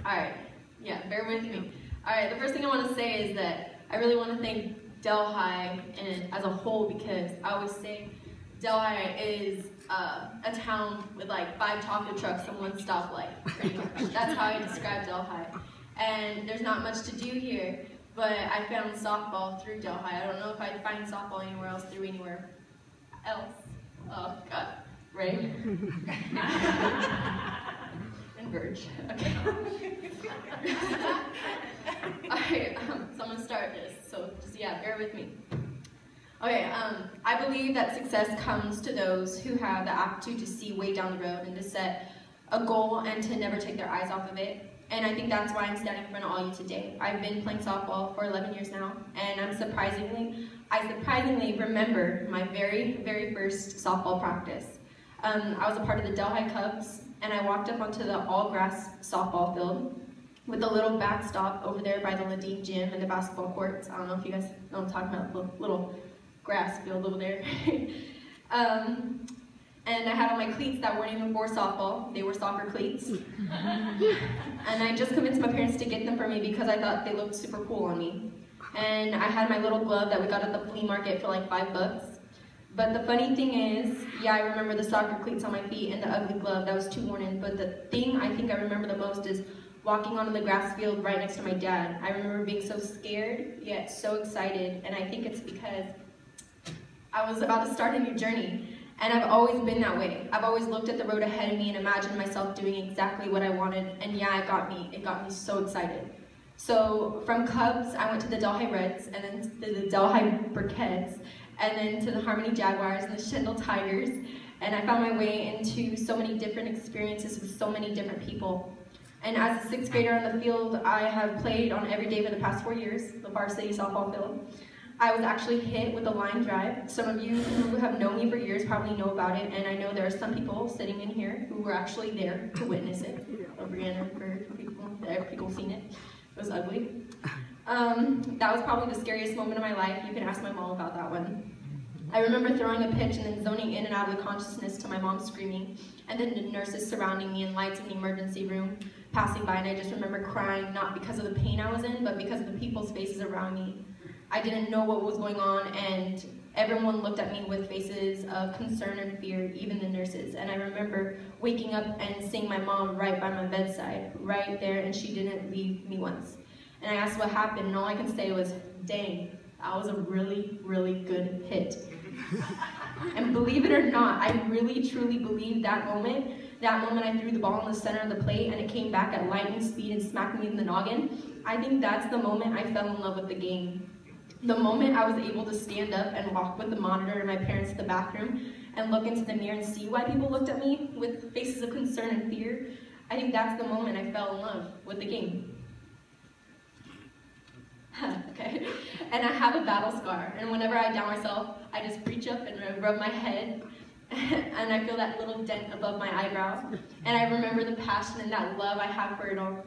Alright, yeah, bear with me. Alright, the first thing I want to say is that I really want to thank Delhi and as a whole, because I always say Delhi is a town with like 5 taco trucks and 1 stoplight, pretty much. That's how I describe Delhi. And there's not much to do here, but I found softball through Delhi. I don't know if I'd find softball anywhere else through anywhere else. Oh, God. Right? And Verge. Okay. Alright, so I'm going to start this. So just, yeah, bear with me. Okay, I believe that success comes to those who have the aptitude to see way down the road and to set a goal and to never take their eyes off of it. And I think that's why I'm standing in front of all you today. I've been playing softball for 11 years now, and I surprisingly remember my very first softball practice. I was a part of the Delhi Cubs, and I walked up onto the all-grass softball field with a little backstop over there by the Ladine gym and the basketball courts. I don't know if you guys know what I'm talking about, the little grass field over there. And I had on my cleats that weren't even for softball. They were soccer cleats. And I just convinced my parents to get them for me because I thought they looked super cool on me. And I had my little glove that we got at the flea market for like $5. But the funny thing is, yeah, I remember the soccer cleats on my feet and the ugly glove that was too worn in. But the thing I think I remember the most is walking onto the grass field right next to my dad. I remember being so scared, yet so excited. And I think it's because I was about to start a new journey. And I've always been that way. I've always looked at the road ahead of me and imagined myself doing exactly what I wanted. And yeah, it got me so excited. So from Cubs, I went to the Delhi Reds, and then to the Delhi Burkheads, and then to the Harmony Jaguars and the Shendal Tigers. And I found my way into so many different experiences with so many different people. And as a 6th grader on the field, I have played on every day for the past 4 years, the varsity softball field. I was actually hit with a line drive. Some of you who have known me for years probably know about it, and I know there are some people sitting in here who were actually there to witness it. Brianna, for people seen it. It was ugly. That was probably the scariest moment of my life. You can ask my mom about that one. I remember throwing a pitch and then zoning in and out of the consciousness to my mom screaming, and then the nurses surrounding me and lights in the emergency room passing by, and I just remember crying, not because of the pain I was in, but because of the people's faces around me. I didn't know what was going on, and everyone looked at me with faces of concern and fear, even the nurses. And I remember waking up and seeing my mom right by my bedside, right there, and she didn't leave me once. And I asked what happened, and all I could say was, dang, that was a really good hit. And believe it or not, I really truly believe that moment I threw the ball in the center of the plate and it came back at lightning speed and smacked me in the noggin, I think that's the moment I fell in love with the game. The moment I was able to stand up and walk with the monitor and my parents to the bathroom and look into the mirror and see why people looked at me with faces of concern and fear, I think that's the moment I fell in love with the game. Okay. And I have a battle scar, and whenever I down myself, I just reach up and rub my head, and I feel that little dent above my eyebrow, and I remember the passion and that love I have for it all.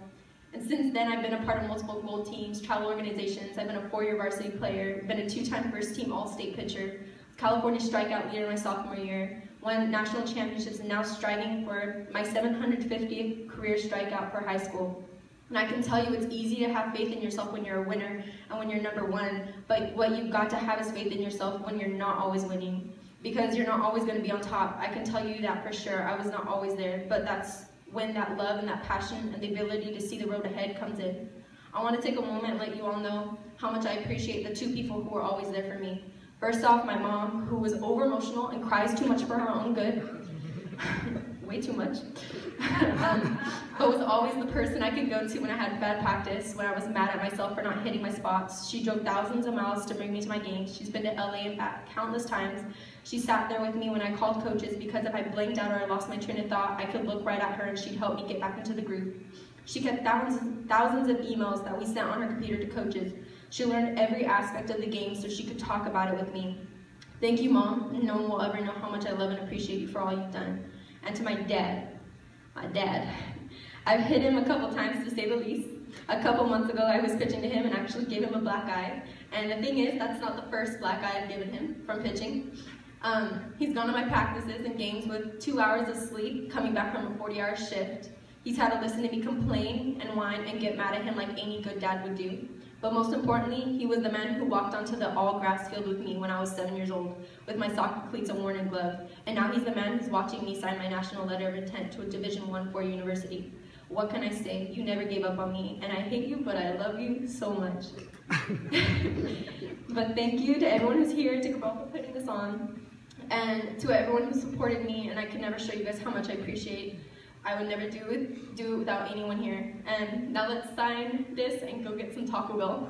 And since then, I've been a part of multiple gold teams, travel organizations. I've been a 4-year varsity player, been a 2-time first-team All-State pitcher, California strikeout leader my sophomore year, won national championships, and now striving for my 750th career strikeout for high school. And I can tell you it's easy to have faith in yourself when you're a winner and when you're #1, but what you've got to have is faith in yourself when you're not always winning, because you're not always going to be on top. I can tell you that for sure. I was not always there, but that's when that love and that passion and the ability to see the road ahead comes in. I want to take a moment and let you all know how much I appreciate the 2 people who are always there for me. First off, my mom, who was over-emotional and cries too much for her own good. Way too much. But was always the person I could go to when I had bad practice, when I was mad at myself for not hitting my spots. She drove thousands of miles to bring me to my games. She's been to LA and back countless times. She sat there with me when I called coaches, because if I blinked out or I lost my train of thought, I could look right at her and she'd help me get back into the groove. She kept thousands of emails that we sent on her computer to coaches. She learned every aspect of the game so she could talk about it with me. Thank you, Mom. No one will ever know how much I love and appreciate you for all you've done. And to my dad, I've hit him a couple times, to say the least. A couple months ago, I was pitching to him and actually gave him a black eye. And the thing is, that's not the first black eye I've given him from pitching. He's gone to my practices and games with 2 hours of sleep, coming back from a 40-hour shift. He's had to listen to me complain and whine and get mad at him like any good dad would do. But most importantly, he was the man who walked onto the all-grass field with me when I was 7 years old, with my soccer cleats and worn glove. And now he's the man who's watching me sign my national letter of intent to a Division I IV university. What can I say? You never gave up on me, and I hate you, but I love you so much. But thank you to everyone who's here, to Cabral for putting this on, and to everyone who supported me, and I can never show you guys how much I appreciate. I would never do it without anyone here. And now let's sign this and go get some Taco Bell.